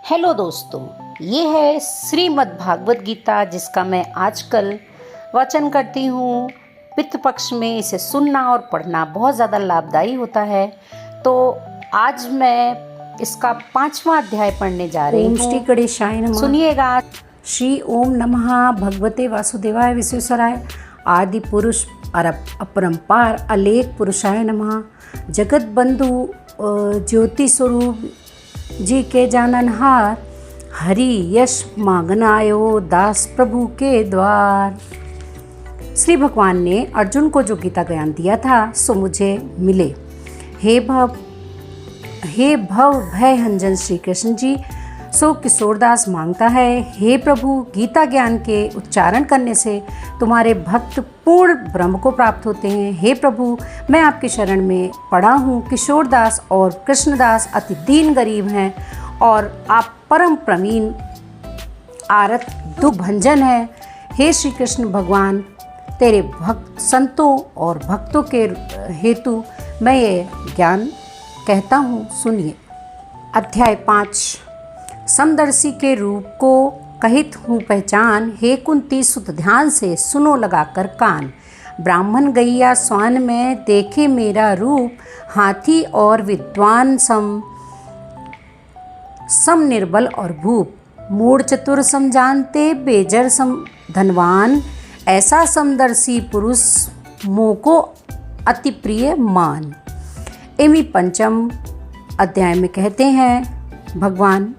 Hello दोस्तों, ये है श्रीमद् भागवत गीता जिसका मैं आजकल वाचन करती हूँ। पितृ पक्ष में इसे सुनना और पढ़ना बहुत ज़्यादा लाभदायी होता है। तो आज मैं इसका 5वां अध्याय पढ़ने जा रही हूँ। श्री गणेशाय नमः। सुनिएगा। श्री ओम नमः भगवते वासुदेवाय विश्वेश्वराय आदि पुरुष अपरंपार अलेख पुरुषाय नमः। जगत बंधु ज्योति स्वरूप जी के जाननहार हरि यश मांगनायो दास प्रभु के द्वार। श्री भगवान ने अर्जुन को जो गीता ज्ञान दिया था सो मुझे मिले। हे भव भय हंजन श्री कृष्ण जी, सो किशोरदास मांगता है, हे प्रभु गीता ज्ञान के उच्चारण करने से तुम्हारे भक्त पूर्ण ब्रह्म को प्राप्त होते हैं। हे प्रभु मैं आपकी शरण में पड़ा हूँ। किशोरदास और कृष्णदास अति दीन गरीब हैं और आप परम प्रवीण आरत दुभंजन है। हे श्री कृष्ण भगवान, तेरे भक्त संतों और भक्तों के हेतु मैं ये ज्ञान कहता हूँ, सुनिए। अध्याय 5। समदर्शी के रूप को कहित हूँ पहचान, हे कुंती सुत ध्यान से सुनो लगाकर कान। ब्राह्मण गैया स्वान में देखे मेरा रूप, हाथी और विद्वान सम निर्बल और भूप। मूढ़ चतुर सम जानते बेजर सम धनवान, ऐसा समदर्शी पुरुष मोको अति प्रिय मान। एवं 5 अध्याय में कहते हैं भगवान,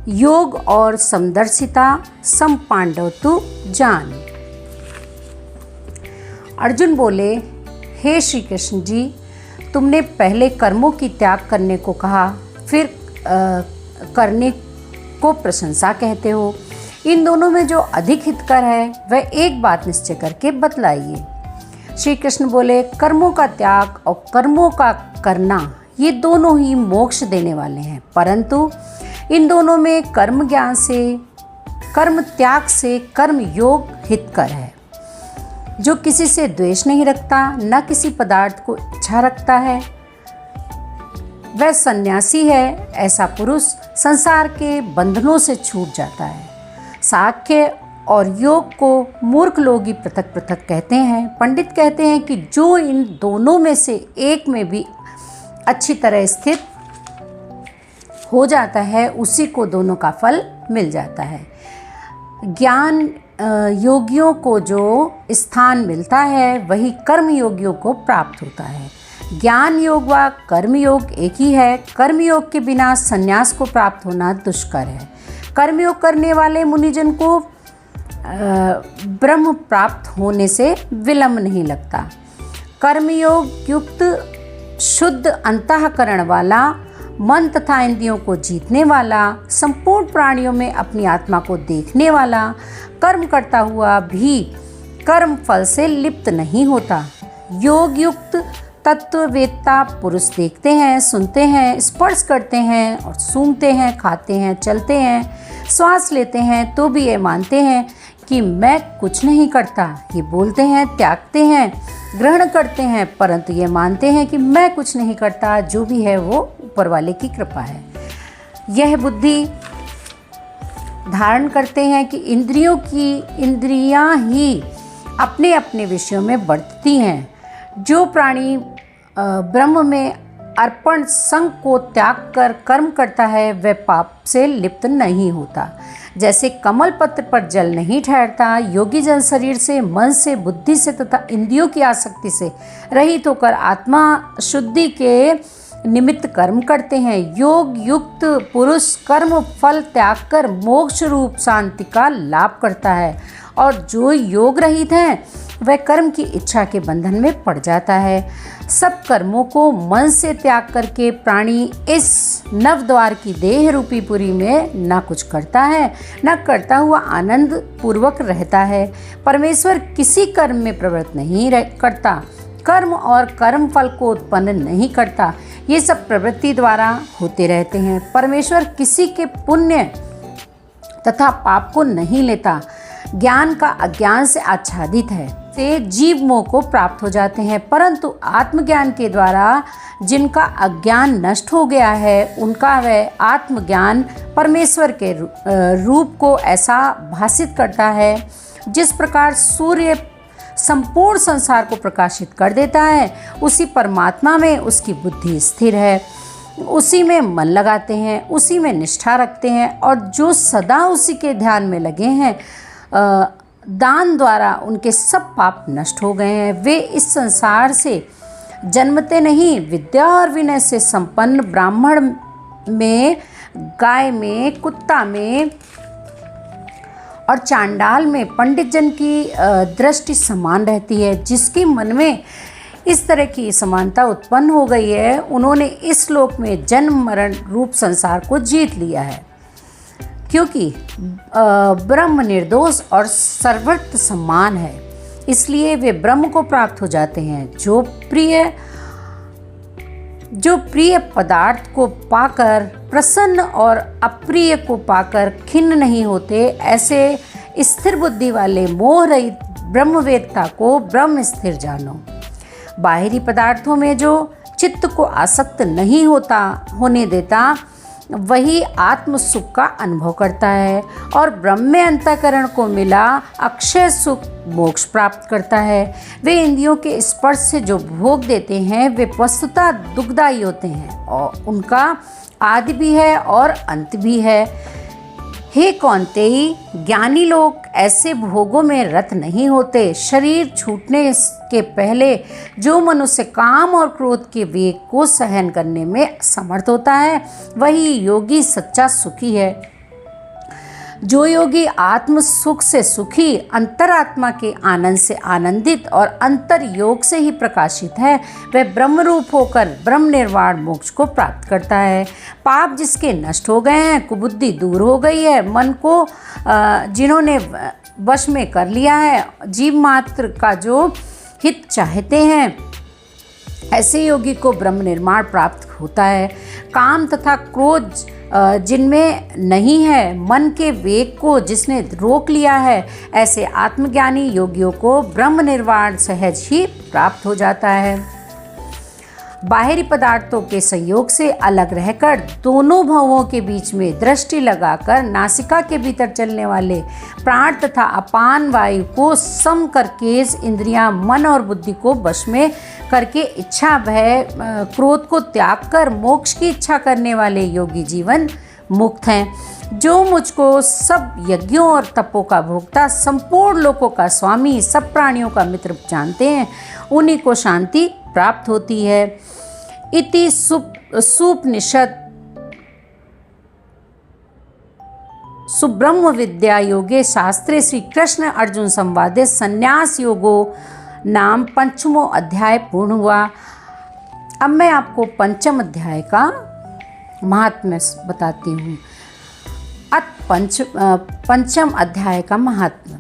योग और समदर्शिता सम पांडव तु जान। अर्जुन बोले, हे श्री कृष्ण जी, तुमने पहले कर्मों की त्याग करने को कहा, फिर करने को प्रशंसा कहते हो। इन दोनों में जो अधिक हितकर है वह एक बात निश्चय करके बतलाइए। श्री कृष्ण बोले, कर्मों का त्याग और कर्मों का करना ये दोनों ही मोक्ष देने वाले हैं, परंतु इन दोनों में कर्म ज्ञान से, कर्म त्याग से कर्म योग हितकर है। जो किसी से द्वेष नहीं रखता, न किसी पदार्थ को इच्छा रखता है, वह सन्यासी है। ऐसा पुरुष संसार के बंधनों से छूट जाता है। सांख्य और योग को मूर्ख लोग ही पृथक पृथक कहते हैं। पंडित कहते हैं कि जो इन दोनों में से एक में भी अच्छी तरह स्थित हो जाता है उसी को दोनों का फल मिल जाता है। ज्ञान योगियों को जो स्थान मिलता है वही कर्म योगियों को प्राप्त होता है। ज्ञान योग व कर्म योग एक ही है। कर्म योग के बिना संन्यास को प्राप्त होना दुष्कर है। कर्म योग करने वाले मुनिजन को ब्रह्म प्राप्त होने से विलंब नहीं लगता। कर्मयोग युक्त शुद्ध अंतःकरण वाला, मन तथा इंद्रियों को जीतने वाला, संपूर्ण प्राणियों में अपनी आत्मा को देखने वाला, कर्म करता हुआ भी कर्म फल से लिप्त नहीं होता। योग युक्त तत्ववेत्ता पुरुष देखते हैं, सुनते हैं, स्पर्श करते हैं और सूंघते हैं, खाते हैं, चलते हैं, श्वास लेते हैं तो भी ये मानते हैं कि मैं कुछ नहीं करता। ये बोलते हैं, त्यागते हैं, ग्रहण करते हैं, परंतु ये मानते हैं कि मैं कुछ नहीं करता। जो भी है वो ऊपर वाले की कृपा है। यह बुद्धि धारण करते हैं कि इंद्रियां ही अपने अपने विषयों में बढ़ती हैं। जो प्राणी ब्रह्म में अर्पण संग को त्याग कर कर्म करता है वह पाप से लिप्त नहीं होता। जैसे कमल पत्र पर जल नहीं ठहरता, योगी जन शरीर से, मन से, बुद्धि से तथा इंद्रियों की आसक्ति से रहित होकर आत्मा शुद्धि के निमित्त कर्म करते हैं। योग युक्त पुरुष कर्म फल त्याग कर मोक्ष रूप शांति का लाभ करता है, और जो योग रहित हैं वह कर्म की इच्छा के बंधन में पड़ जाता है। सब कर्मों को मन से त्याग करके प्राणी इस नवद्वार की देह रूपी पुरी में न कुछ करता है, न करता हुआ आनंद पूर्वक रहता है। परमेश्वर किसी कर्म में प्रवृत्त नहीं करता, कर्म और कर्म फल को उत्पन्न नहीं करता। ये सब प्रवृत्ति द्वारा होते रहते हैं। परमेश्वर किसी के पुण्य तथा पाप को नहीं लेता। ज्ञान का अज्ञान से आच्छादित है। से जीव मोह को प्राप्त हो जाते हैं, परंतु आत्मज्ञान के द्वारा जिनका अज्ञान नष्ट हो गया है उनका वह आत्मज्ञान परमेश्वर के रूप को ऐसा भासित करता है जिस प्रकार सूर्य संपूर्ण संसार को प्रकाशित कर देता है, उसी परमात्मा में उसकी बुद्धि स्थिर है। उसी में मन लगाते हैं, उसी में निष्ठा रखते हैं और जो सदा उसी के ध्यान में लगे हैं, दान द्वारा उनके सब पाप नष्ट हो गए हैं। वे इस संसार से जन्मते नहीं, विद्या और विनय से संपन्न ब्राह्मण में, गाय में, कुत्ता में और चांडाल में पंडित जन की दृष्टि समान रहती है। जिसके मन में इस तरह की समानता उत्पन्न हो गई है, उन्होंने इस लोक में जन्म मरण रूप संसार को जीत लिया है, क्योंकि ब्रह्म निर्दोष और सर्वत्र समान है, इसलिए वे ब्रह्म को प्राप्त हो जाते हैं। जो प्रिय पदार्थ को पाकर प्रसन्न और अप्रिय को पाकर खिन्न नहीं होते, ऐसे स्थिर बुद्धि वाले मोह रहित ब्रह्मवेत्ता को ब्रह्म स्थिर जानो। बाहरी पदार्थों में जो चित्त को आसक्त नहीं होने देता, वही आत्म सुख का अनुभव करता है और ब्रह्म में अंतःकरण को मिला अक्षय सुख मोक्ष प्राप्त करता है। वे इंद्रियों के स्पर्श से जो भोग देते हैं वे वस्तुतः दुखदायी होते हैं और उनका आदि भी है और अंत भी है। हे कौन्तेय, ज्ञानी लोग ऐसे भोगों में रत नहीं होते। शरीर छूटने के पहले जो मनुष्य काम और क्रोध के वेग को सहन करने में समर्थ होता है, वही योगी सच्चा सुखी है। जो योगी आत्म सुख से सुखी, अंतरात्मा के आनंद से आनंदित और अंतर योग से ही प्रकाशित है, वह ब्रह्म रूप होकर ब्रह्म निर्वाण मोक्ष को प्राप्त करता है। पाप जिसके नष्ट हो गए हैं, कुबुद्धि दूर हो गई है, मन को जिन्होंने वश में कर लिया है, जीव मात्र का जो हित चाहते हैं, ऐसे योगी को ब्रह्म निर्माण प्राप्त होता है। काम तथा क्रोध जिनमें नहीं है, मन के वेग को जिसने रोक लिया है, ऐसे आत्मज्ञानी योगियों को ब्रह्म निर्वाण सहज ही प्राप्त हो जाता है। बाहरी पदार्थों के संयोग से अलग रहकर दोनों भवों के बीच में दृष्टि लगाकर नासिका के भीतर चलने वाले प्राण तथा अपान वायु को सम करके इंद्रियां, मन और बुद्धि को वश में करके इच्छा, भय, क्रोध को त्याग कर मोक्ष की इच्छा करने वाले योगी जीवन मुक्त हैं। जो मुझको सब यज्ञों और तपों का भोक्ता, संपूर्ण लोकों का स्वामी, सब प्राणियों का मित्र जानते हैं, उन्हीं को शांति प्राप्त होती है। इति सुपनिषद सुब्रह्म विद्या योगे शास्त्रे श्री कृष्ण अर्जुन संवादे संन्यास योगो नाम 5वां अध्याय पूर्ण हुआ। अब मैं आपको 5वें अध्याय का महात्म्य बताती हूँ। पंचम अध्याय का महात्म्य।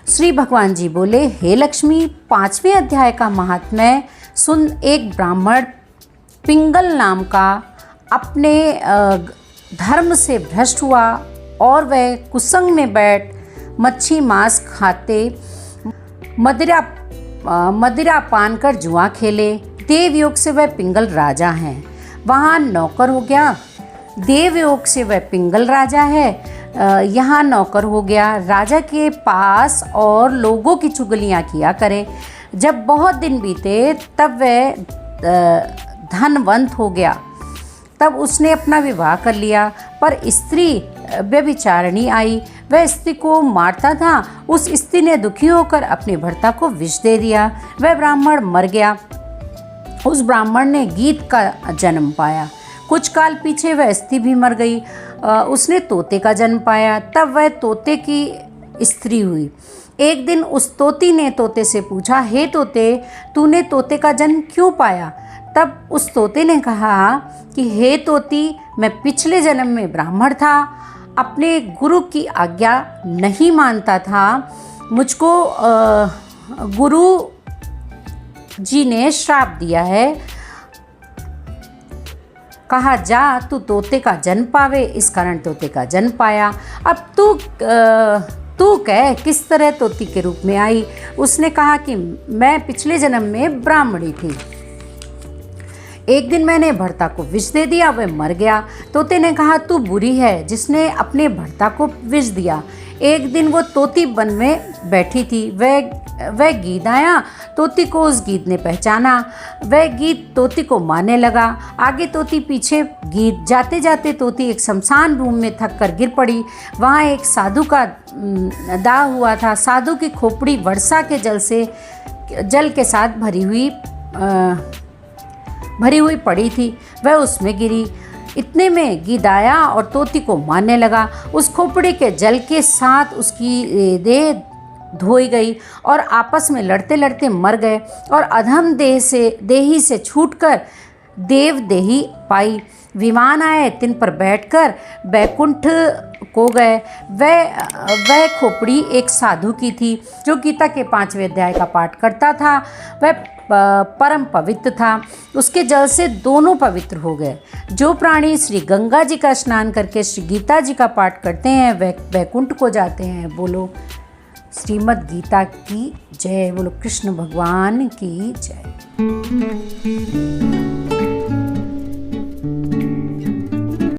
श्री भगवान जी बोले, हे लक्ष्मी, 5वें अध्याय का महात्म्य सुन। एक ब्राह्मण पिंगल नाम का अपने धर्म से भ्रष्ट हुआ और वह कुसंग में बैठ मच्छी मांस खाते, मदिरा पान कर जुआ खेले। देवयोग से वह पिंगल राजा हैं, वहाँ नौकर हो गया। देवयोग से वह पिंगल राजा है, यहाँ नौकर हो गया। राजा के पास और लोगों की चुगलियाँ किया करे। जब बहुत दिन बीते तब वह धनवंत हो गया। तब उसने अपना विवाह कर लिया, पर स्त्री व्यभिचारिणी आई। वह स्त्री को मारता था। उस स्त्री ने दुखी होकर अपने भर्ता को विष दे दिया। वह ब्राह्मण मर गया। उस ब्राह्मण ने गीत का जन्म पाया। कुछ काल पीछे वह स्त्री भी मर गई। उसने तोते का जन्म पाया। तब वह तोते की स्त्री हुई। एक दिन उस तोती ने तोते से पूछा, हे तोते, तूने तोते का जन्म क्यों पाया? तब उस तोते ने कहा कि हे तोती, मैं पिछले जन्म में ब्राह्मण था, अपने गुरु की आज्ञा नहीं मानता था। मुझको गुरु जी ने श्राप दिया है, कहा जा तू तोते का जन्म पावे, इस कारण तोते का जन्म पाया। अब तू तू कह किस तरह तोती के रूप में आई। उसने कहा कि मैं पिछले जन्म में ब्राह्मणी थी। एक दिन मैंने भर्ता को विष दे दिया, वह मर गया। तोते ने कहा तू बुरी है जिसने अपने भर्ता को विष दिया। एक दिन वो तोती वन में बैठी थी, वह गीद आया। तोती को उस गीद ने पहचाना, वह गीद तोती को मारने लगा। आगे तोती पीछे गीद। जाते जाते तोती एक शमशान भूमि में थक कर गिर पड़ी। वहाँ एक साधु का दाह हुआ था। साधु की खोपड़ी वर्षा के जल के साथ भरी हुई पड़ी थी। वह उसमें गिरी। इतने में गीद आया और तोती को मारने लगा। उस खोपड़ी के जल के साथ उसकी देह धोई गई और आपस में लड़ते लड़ते मर गए और अधम देही से छूटकर देव देही पाई। विमान आए, तिन पर बैठकर बैकुंठ को गए। वह खोपड़ी एक साधु की थी जो गीता के 5वें अध्याय का पाठ करता था। वह परम पवित्र था। उसके जल से दोनों पवित्र हो गए। जो प्राणी श्री गंगा जी का स्नान करके श्री गीता जी का पाठ करते हैं वह बैकुंठ को जाते हैं। बोलो श्रीमद् गीता की जय। बोलो कृष्ण भगवान की जय।